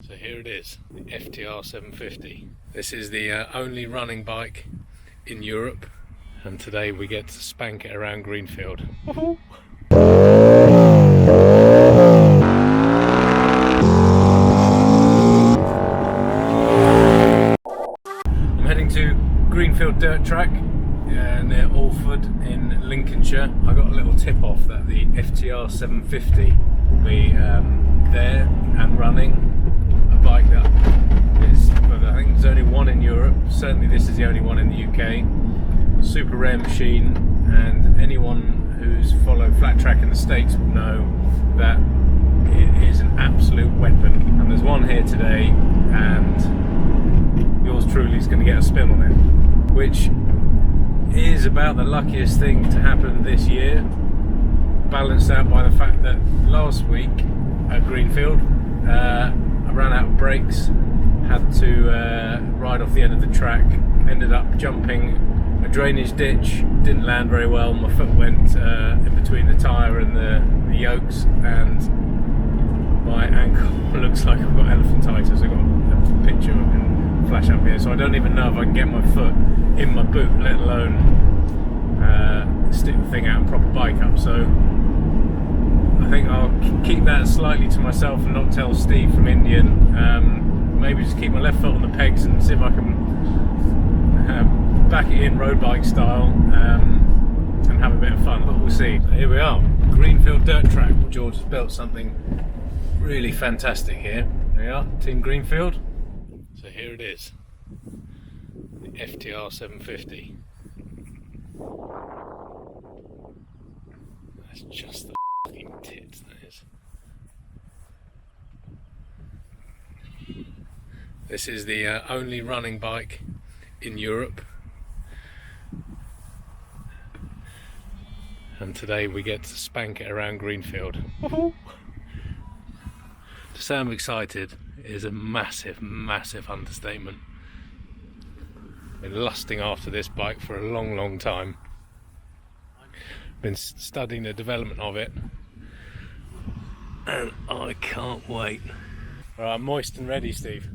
So here it is, the FTR750. This is the only running bike in Europe, and today we get to spank it around Greenfield. I'm heading to Greenfield Dirt Track near Alford in Lincolnshire. I got a little tip off that the FTR750 will be there and running. A bike that is, I think there's only one in Europe, certainly this is the only one in the UK. Super rare machine, and anyone who's followed flat track in the States will know that it is an absolute weapon. And there's one here today, and yours truly is going to get a spin on it, which is about the luckiest thing to happen this year, balanced out by the fact that last week at Greenfield I ran out of brakes, had to ride off the end of the track, ended up jumping a drainage ditch, didn't land very well, my foot went in between the tyre and the yokes, and my ankle looks like I've got elephantitis. I've got a picture I can flash up here, so I don't even know if I can get my foot in my boot, let alone stick the thing out and prop a bike up. So I think I'll keep that slightly to myself and not tell Steve from Indian. Maybe just keep my left foot on the pegs and see if I can back it in road bike style and have a bit of fun, but we'll see. So here we are, Greenfield Dirt Track. George has built something really fantastic here. There we are, Team Greenfield. So here it is, the FTR750. That's just the fucking tits, that is. This is the only running bike in Europe, and today we get to spank it around Greenfield. To say I'm excited is a massive, massive understatement. Been lusting after this bike for a long, long time. Been studying the development of it, and I can't wait. Alright, I'm moist and ready, Steve.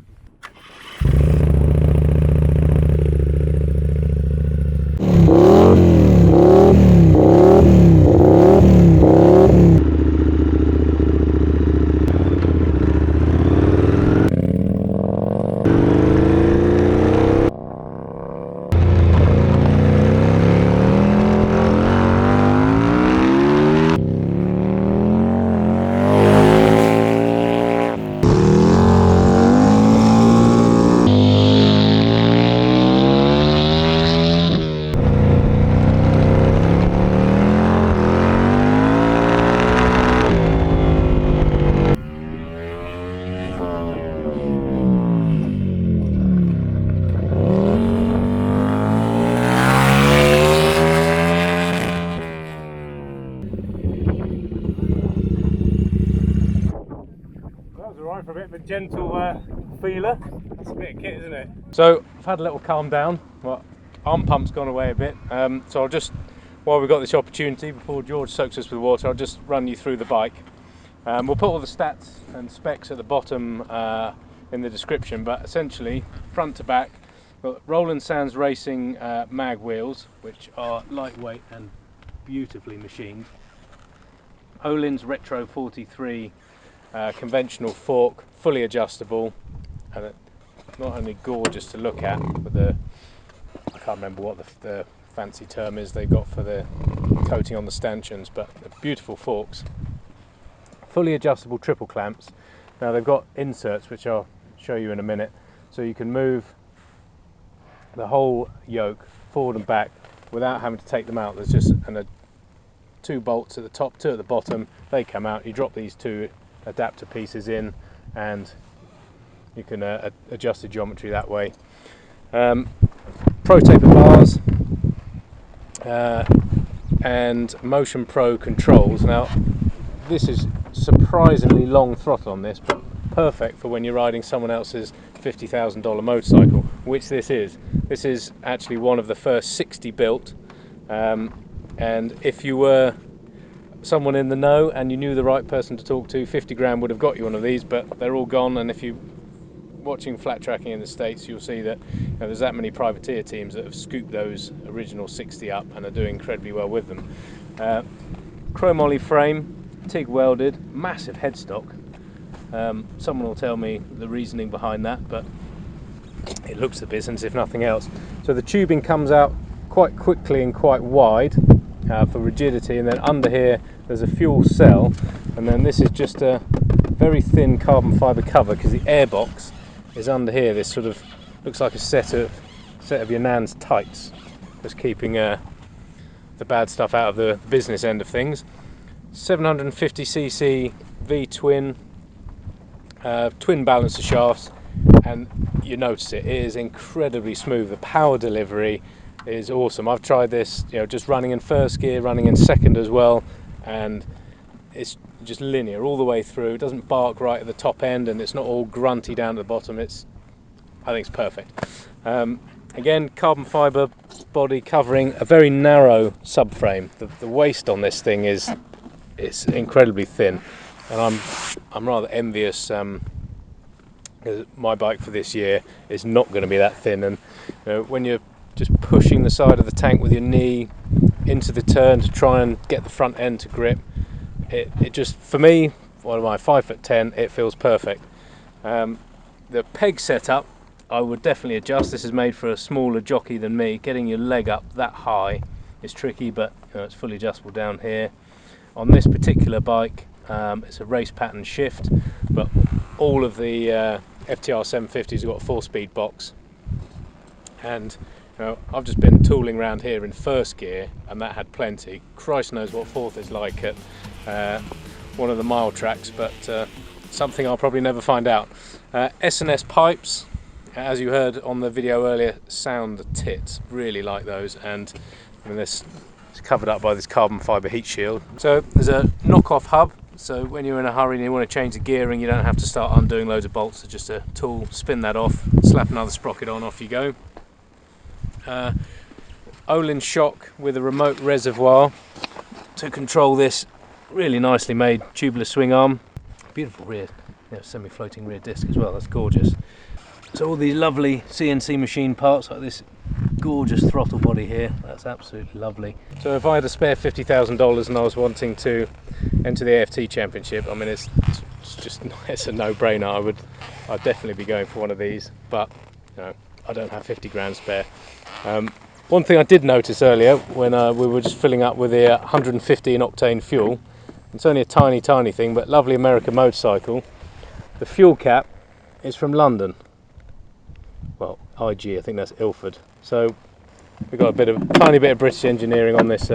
For a bit of a gentle feeler. That's a bit of kit, isn't it? So I've had a little calm down. My arm pump's gone away a bit, so I'll just, while we've got this opportunity, before George soaks us with water, I'll just run you through the bike. We'll put all the stats and specs at the bottom in the description, but essentially front to back, got Roland Sands Racing mag wheels, which are lightweight and beautifully machined. Öhlins Retro 43 conventional fork, fully adjustable, and not only gorgeous to look at, but I can't remember what the fancy term is they got for the coating on the stanchions, but the beautiful forks. Fully adjustable triple clamps. Now they've got inserts which I'll show you in a minute, so you can move the whole yoke forward and back without having to take them out. There's just two bolts at the top, two at the bottom. They come out, you drop these two adapter pieces in, and you can adjust the geometry that way. Pro taper bars and Motion Pro controls. Now this is surprisingly long throttle on this, but perfect for when you're riding someone else's $50,000 motorcycle, which this is. This is actually one of the first 60 built, and if you were someone in the know and you knew the right person to talk to, 50 grand would have got you one of these, but they're all gone, and if you watching flat tracking in the States, you'll see that there's that many privateer teams that have scooped those original 60 up and are doing incredibly well with them. Chromoly frame, TIG welded, massive headstock. Someone will tell me the reasoning behind that, but it looks the business if nothing else. So the tubing comes out quite quickly and quite wide for rigidity, and then under here there's a fuel cell, and then this is just a very thin carbon fibre cover because the air box is under here. This sort of looks like a set of your nan's tights, just keeping the bad stuff out of the business end of things. 750cc V-twin, twin balancer shafts, and you notice it is incredibly smooth. The power delivery is awesome. I've tried this, just running in first gear, running in second as well, and it's just linear all the way through. It doesn't bark right at the top end, and it's not all grunty down at the bottom. I think it's perfect. Again, carbon fibre body covering a very narrow subframe. The waist on this thing is incredibly thin, and I'm rather envious. My bike for this year is not going to be that thin, and when you're just pushing the side of the tank with your knee into the turn to try and get the front end to grip, it just, for me, what am I, 5'10", it feels perfect. The peg setup I would definitely adjust. This is made for a smaller jockey than me. Getting your leg up that high is tricky, but it's fully adjustable down here. On this particular bike, it's a race pattern shift, but all of the FTR750s have got a 4-speed box, and I've just been tooling around here in first gear, and that had plenty. Christ knows what fourth is like at one of the mile tracks, but something I'll probably never find out. S&S pipes, as you heard on the video earlier, sound the tits. Really like those, and this is covered up by this carbon fibre heat shield. So there's a knock-off hub, so when you're in a hurry and you want to change the gearing, you don't have to start undoing loads of bolts. It's just a tool, spin that off, slap another sprocket on, off you go. Olin shock with a remote reservoir to control this really nicely made tubular swing arm. Beautiful rear, semi-floating rear disc as well. That's gorgeous. So all these lovely CNC machine parts, like this gorgeous throttle body here, that's absolutely lovely. So if I had a spare $50,000 and I was wanting to enter the AFT Championship, I mean, it's a no-brainer. I'd definitely be going for one of these, but I don't have 50 grand spare. One thing I did notice earlier when we were just filling up with the 115 octane fuel, it's only a tiny thing, but lovely American motorcycle, the fuel cap is from London. Well, IG, I think that's Ilford. So we've got a tiny bit of British engineering on this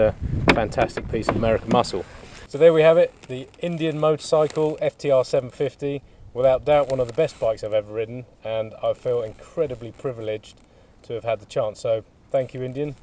fantastic piece of American muscle. So there we have it, the Indian motorcycle FTR750. Without doubt one of the best bikes I've ever ridden, and I feel incredibly privileged to have had the chance. So thank you, Indian.